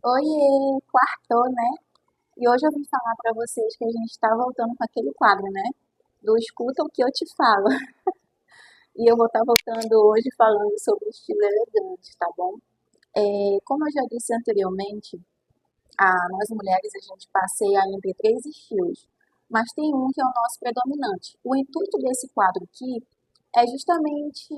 Oiê, quartou, né? E hoje eu vim falar pra vocês que a gente tá voltando com aquele quadro, né? Do escuta o que eu te falo. E eu vou estar voltando hoje falando sobre estilo elegante, tá bom? Como eu já disse anteriormente, nós mulheres a gente passeia entre três estilos, mas tem um que é o nosso predominante. O intuito desse quadro aqui é justamente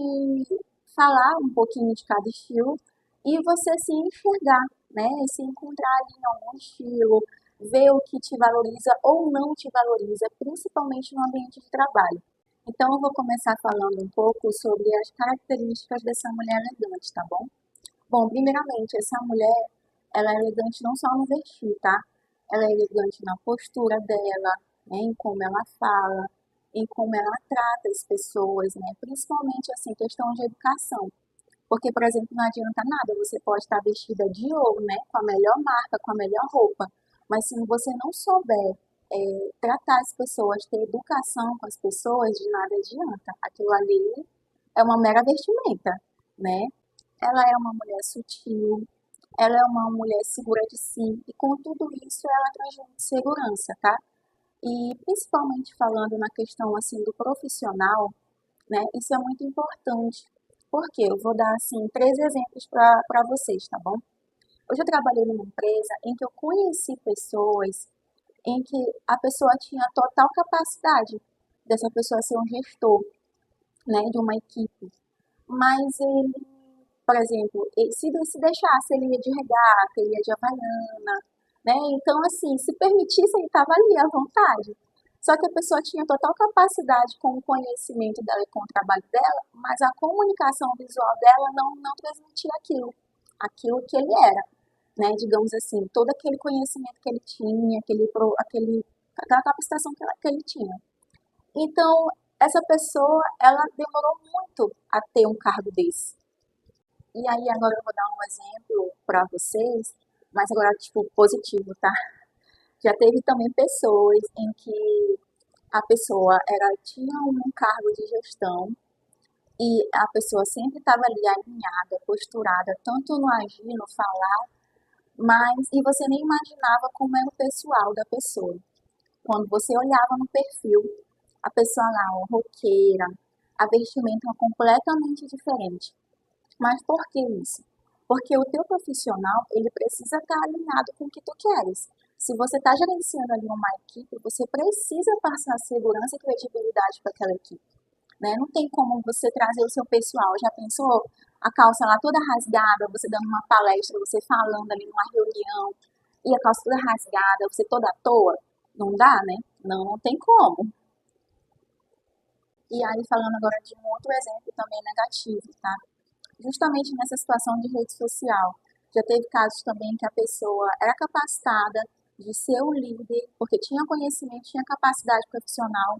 falar um pouquinho de cada estilo e você se enxergar, né? Se encontrar ali em algum estilo, ver o que te valoriza ou não te valoriza, principalmente no ambiente de trabalho. Então, eu vou começar falando um pouco sobre as características dessa mulher elegante, tá bom? Bom, primeiramente, essa mulher, ela é elegante não só no vestir, tá? Ela é elegante na postura dela, né? Em como ela fala, em como ela trata as pessoas, né? Principalmente, assim, questão de educação. Porque, por exemplo, não adianta nada, você pode estar vestida de ouro, né? Com a melhor marca, com a melhor roupa. Mas se você não souber tratar as pessoas, ter educação com as pessoas, de nada adianta. Aquilo ali é uma mera vestimenta, né? Ela é uma mulher sutil, ela é uma mulher segura de si, e com tudo isso ela transmite segurança, tá? E principalmente falando na questão assim do profissional, né? Isso é muito importante. Porque eu vou dar assim três exemplos para vocês, tá bom? Eu já trabalhei numa empresa em que eu conheci pessoas em que a pessoa tinha total capacidade dessa pessoa ser um gestor, né, de uma equipe. Mas ele, por exemplo, se deixasse, ele ia de regata, ele ia de havaiana, né? Então, assim, se permitisse, ele estava ali à vontade. Só que a pessoa tinha total capacidade com o conhecimento dela e com o trabalho dela, mas a comunicação visual dela não transmitia aquilo que ele era, né? Digamos assim, todo aquele conhecimento que ele tinha, aquela capacitação que ele tinha. Então, essa pessoa, ela demorou muito a ter um cargo desse. E aí, agora eu vou dar um exemplo para vocês, mas agora, tipo, positivo, tá? Já teve também pessoas em que a pessoa tinha um cargo de gestão e a pessoa sempre estava ali alinhada, posturada, tanto no agir, no falar, mas e você nem imaginava como era o pessoal da pessoa. Quando você olhava no perfil, a pessoa lá, ó, roqueira, a vestimenta é completamente diferente. Mas por que isso? Porque o teu profissional, ele precisa estar alinhado com o que tu queres. Se você está gerenciando ali uma equipe, você precisa passar segurança e credibilidade para aquela equipe, né? Não tem como você trazer o seu pessoal. Já pensou a calça lá toda rasgada, você dando uma palestra, você falando ali numa reunião, e a calça toda rasgada, você toda à toa? Não dá, né? Não tem como. E aí, falando agora de um outro exemplo também negativo, tá? Justamente nessa situação de rede social. Já teve casos também que a pessoa era capacitada de ser o líder, porque tinha conhecimento, tinha capacidade profissional,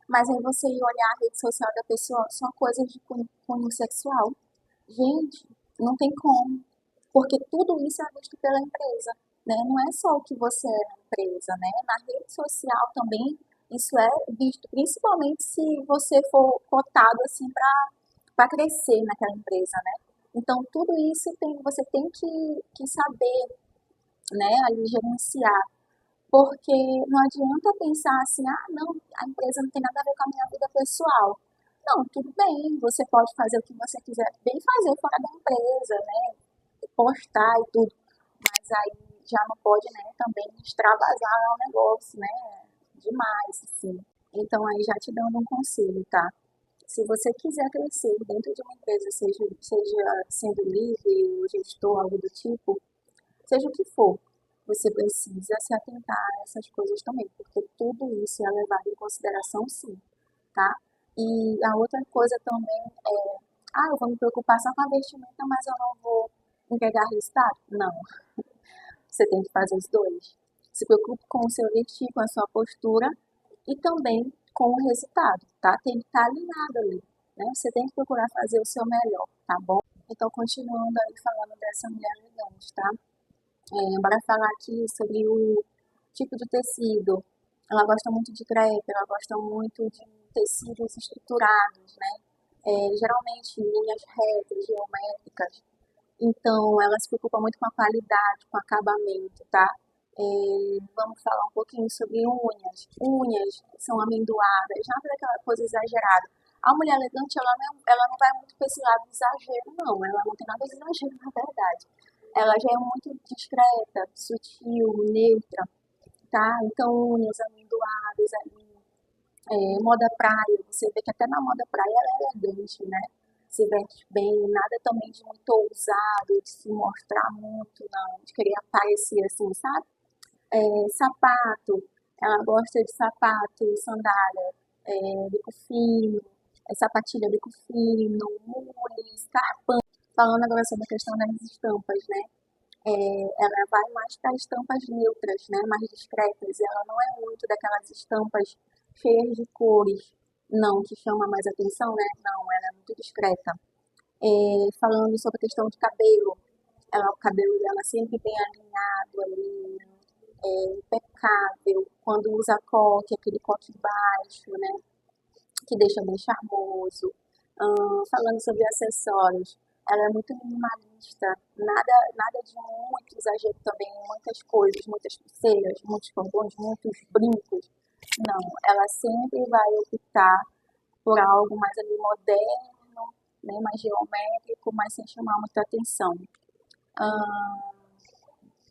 mas aí você ia olhar a rede social da pessoa, só coisas de cunho sexual. Gente, não tem como, porque tudo isso é visto pela empresa, né? Não é só o que você é na empresa, né? Na rede social também isso é visto, principalmente se você for cotado assim para crescer naquela empresa, né? Então, tudo isso você tem que saber, né, ali gerenciar, porque não adianta pensar assim, ah, não, a empresa não tem nada a ver com a minha vida pessoal. Não, tudo bem, você pode fazer o que você quiser, bem fazer fora da empresa, né, postar e tudo, mas aí já não pode, né, também extravasar o negócio, né, demais, assim. Então, aí já te dando um conselho, tá? Se você quiser crescer dentro de uma empresa, seja sendo líder, ou gestor, algo do tipo, seja o que for, você precisa se atentar a essas coisas também, porque tudo isso é levado em consideração sim, tá? E a outra coisa também é, eu vou me preocupar só com a vestimenta, mas eu não vou entregar resultado? Não, você tem que fazer os dois. Se preocupe com o seu vestir, com a sua postura e também com o resultado, tá? Tem que estar alinhado ali, né? Você tem que procurar fazer o seu melhor, tá bom? Então, continuando aí falando dessa mulher elegante, tá? Bora falar aqui sobre o tipo de tecido. Ela gosta muito de crepe, ela gosta muito de tecidos estruturados, né? Geralmente linhas retas, geométricas. Então, ela se preocupa muito com a qualidade, com o acabamento, tá? Vamos falar um pouquinho sobre unhas. Unhas são amendoadas, nada daquela coisa exagerada. A mulher elegante, ela não vai muito para esse lado do exagero, não. Ela não tem nada de exagero, na verdade. Ela já é muito discreta, sutil, neutra, tá? Então, unhas amendoadas ali, moda praia, você vê que até na moda praia ela é elegante, né? Se veste bem, nada também de muito ousado, de se mostrar muito, não, de querer aparecer assim, sabe? Sapato, ela gosta de sapato, sandália, bico fino, sapatilha bico fino, mule, escarpão. Falando agora sobre a questão das estampas, né? Ela vai mais para estampas neutras, né? Mais discretas. Ela não é muito daquelas estampas cheias de cores, não, que chama mais atenção, né? Não, ela é muito discreta. Falando sobre a questão de cabelo, o cabelo dela sempre bem alinhado ali, impecável. Quando usa coque, aquele coque baixo, né? Que deixa bem charmoso. Falando sobre acessórios, ela é muito minimalista, nada de muito exagero também, muitas coisas, muitas pulseiras, muitos bombons, muitos brincos. Não, ela sempre vai optar por algo mais ali moderno, né, mais geométrico, mas sem chamar muita atenção.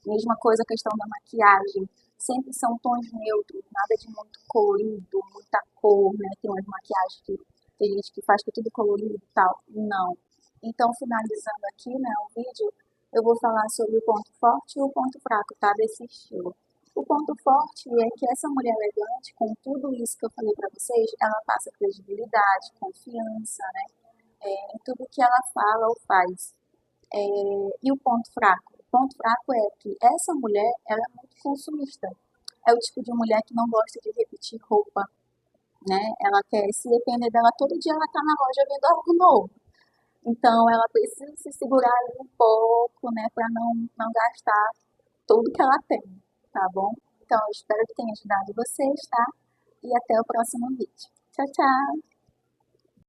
Mesma coisa a questão da maquiagem. Sempre são tons neutros, nada de muito colorido, muita cor, né? Tem umas maquiagens que tem gente que faz que é tudo colorido e tal. Não. Então, finalizando aqui, né, o vídeo, eu vou falar sobre o ponto forte e o ponto fraco, tá? Desse estilo. O ponto forte é que essa mulher elegante, com tudo isso que eu falei para vocês, ela passa credibilidade, confiança, né? Em tudo que ela fala ou faz. E o ponto fraco? O ponto fraco é que essa mulher, ela é muito consumista. É o tipo de mulher que não gosta de repetir roupa, né? Ela quer, se depender dela, todo dia ela tá na loja vendo algo novo. Então, ela precisa se segurar ali um pouco, né, para não gastar tudo que ela tem, tá bom? Então, eu espero que tenha ajudado vocês, tá? E até o próximo vídeo. Tchau, tchau!